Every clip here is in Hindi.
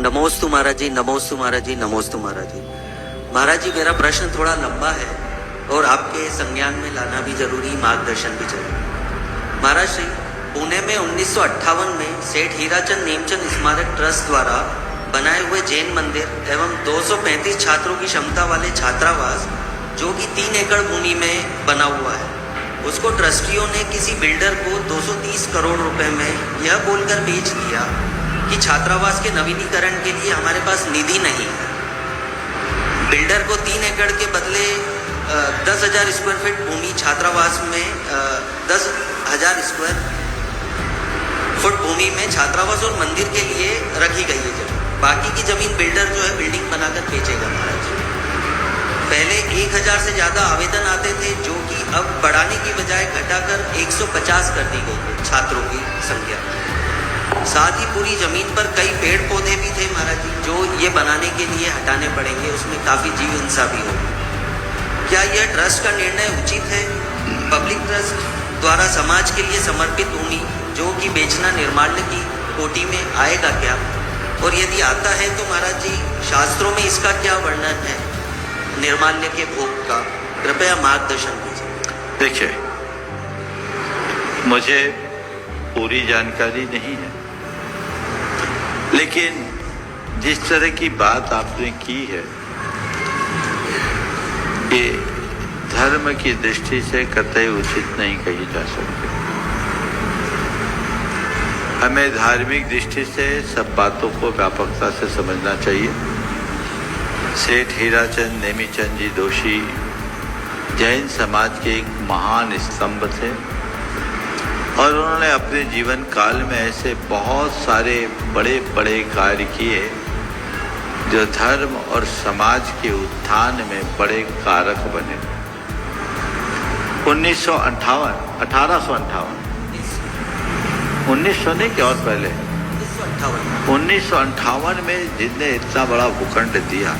नमोस्तु महाराज जी, नमोस्तु महाराज जी, नमोस्तु महाराज जी। महाराज जी, मेरा प्रश्न थोड़ा लंबा है और आपके संज्ञान में लाना भी जरूरी, मार्गदर्शन भी जरूरी। महाराज श्री, पुणे में 1958 में सेठ हीराचंद नेमचंद स्मारक ट्रस्ट द्वारा बनाए हुए जैन मंदिर एवं 235 छात्रों की क्षमता वाले छात्रावास, जो कि 3 एकड़ भूमि में बना हुआ है, उसको ट्रस्टियों ने किसी बिल्डर को 230 करोड़ रुपए में यह बोलकर बेच दिया कि छात्रावास के नवीनीकरण के लिए हमारे पास निधि नहीं है। बिल्डर को 3 एकड़ के बदले 10,000 स्क्वायर फीट भूमि छात्रावास में 10,000 स्क्वायर फुट भूमि में छात्रावास और मंदिर के लिए रखी गई है जमीन। बाकी की जमीन बिल्डर जो है बिल्डिंग बनाकर बेचेगा। महाराज, पहले 1,000 से ज्यादा आवेदन आते थे, जो कि अब बढ़ाने की बजाय घटाकर 150 कर दी गई है छात्रों की संख्या। साथ ही पूरी जमीन पर कई पेड़ पौधे भी थे महाराज जी, जो ये बनाने के लिए हटाने पड़ेंगे, उसमें काफी जीव हिंसा भी होगी। क्या यह ट्रस्ट का निर्णय उचित है? पब्लिक ट्रस्ट द्वारा समाज के लिए समर्पित भूमि जो कि बेचना निर्माल्य की कोटि में आएगा क्या? और यदि आता है तो महाराज जी, शास्त्रों में इसका क्या वर्णन है निर्माल्य के भोग का? कृपया मार्गदर्शन कीजिए। देखिए, मुझे पूरी जानकारी नहीं है, लेकिन जिस तरह की बात आपने की है, ये धर्म की दृष्टि से कतई उचित नहीं कही जा सकती। हमें धार्मिक दृष्टि से सब बातों को व्यापकता से समझना चाहिए। सेठ हीराचंद नेमीचंद जी दोषी जैन समाज के एक महान स्तंभ थे और उन्होंने अपने जीवन काल में ऐसे बहुत सारे बड़े बड़े कार्य किए जो धर्म और समाज के उत्थान में बड़े कारक बने। 1858 1900 नहीं क्या और पहले 1958 में जिनने इतना बड़ा भूखंड दिया,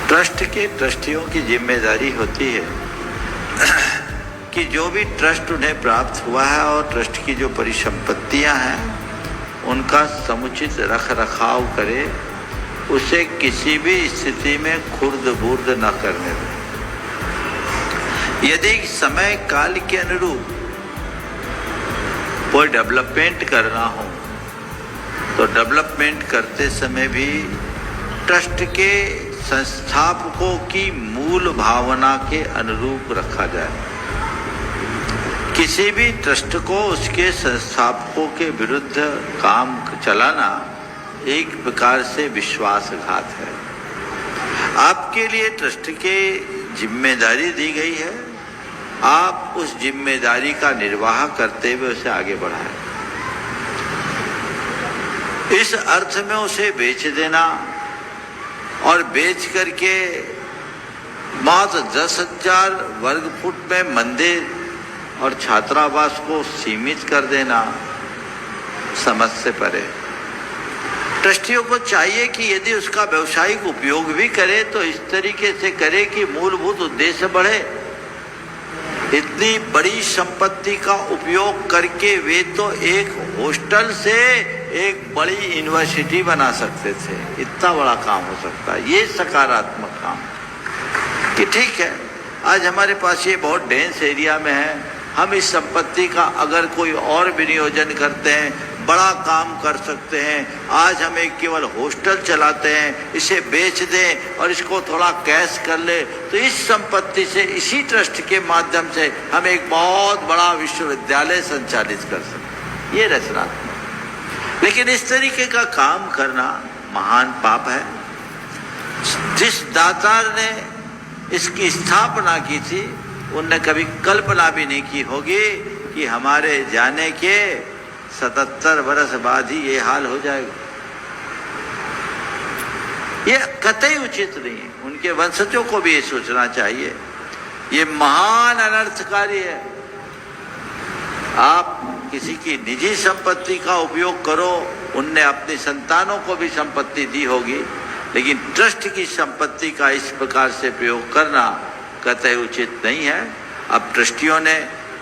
ट्रस्ट के ट्रस्टियों की जिम्मेदारी होती है कि जो भी ट्रस्ट उन्हें प्राप्त हुआ है और ट्रस्ट की जो परिसंपत्तियां हैं उनका समुचित रख रखाव करे, उसे किसी भी स्थिति में खुर्द बुर्द न करने दें। यदि समय काल के अनुरूप कोई डेवलपमेंट करना हो तो डेवलपमेंट करते समय भी ट्रस्ट के संस्थापकों की मूल भावना के अनुरूप रखा जाए। किसी भी ट्रस्ट को उसके संस्थापकों के विरुद्ध काम चलाना एक प्रकार से विश्वासघात है। आपके लिए ट्रस्ट के जिम्मेदारी दी गई है, आप उस जिम्मेदारी का निर्वाह करते हुए उसे आगे बढ़ाएं। इस अर्थ में उसे बेच देना और बेच करके मात्र 10,000 वर्ग फुट में मंदिर और छात्रावास को सीमित कर देना समझ से परे। ट्रस्टियों को चाहिए कि यदि उसका व्यावसायिक उपयोग भी करे तो इस तरीके से करे कि मूलभूत उद्देश्य बढ़े। इतनी बड़ी संपत्ति का उपयोग करके वे तो एक हॉस्टल से एक बड़ी यूनिवर्सिटी बना सकते थे। इतना बड़ा काम हो सकता है, ये सकारात्मक काम कि ठीक है, आज हमारे पास ये बहुत डेंस एरिया में है, हम इस संपत्ति का अगर कोई और विनियोजन करते हैं, बड़ा काम कर सकते हैं। आज हम एक केवल हॉस्टल चलाते हैं, इसे बेच दें और इसको थोड़ा कैश कर ले तो इस संपत्ति से, इसी ट्रस्ट के माध्यम से हम एक बहुत बड़ा विश्वविद्यालय संचालित कर सकते हैं। ये रचनात्मक। लेकिन इस तरीके का काम करना महान पाप है। जिस दातार ने इसकी स्थापना की थी उनने कभी कल्पना भी नहीं की होगी कि हमारे जाने के 77 वर्ष बाद ही ये हाल हो जाएगा। ये कतई उचित नहीं है। उनके वंशजों को भी ये सोचना चाहिए, ये महान अनर्थकारी है। आप किसी की निजी संपत्ति का उपयोग करो, उनने अपनी संतानों को भी संपत्ति दी होगी, लेकिन ट्रस्ट की संपत्ति का इस प्रकार से प्रयोग करना कतई उचित नहीं है। अब ट्रस्टियों ने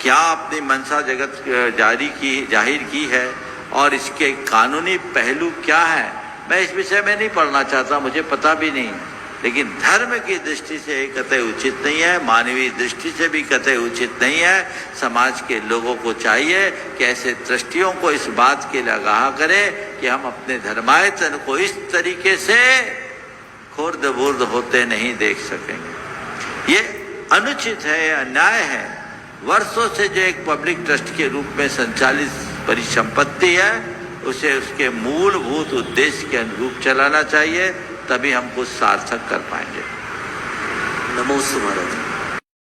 क्या अपनी मंशा जगत जाहिर की है और इसके कानूनी पहलू क्या है, मैं इस विषय में नहीं पढ़ना चाहता, मुझे पता भी नहीं, लेकिन धर्म की दृष्टि से कतई उचित नहीं है, मानवीय दृष्टि से भी कतई उचित नहीं है। समाज के लोगों को चाहिए कि ऐसे दृष्टियों को इस बात के लिए आगाह करें कि हम अपने धर्मायतन को इस तरीके से खुर्द बुर्द होते नहीं देख सकेंगे। ये अनुचित है, अन्याय है। वर्षों से जो एक पब्लिक ट्रस्ट के रूप में संचालित परिसंपत्ति है, उसे उसके मूलभूत उद्देश्य के अनुरूप चलाना चाहिए, तभी हम कुछ सार्थक कर पाएंगे। नमोस्तु महाराज।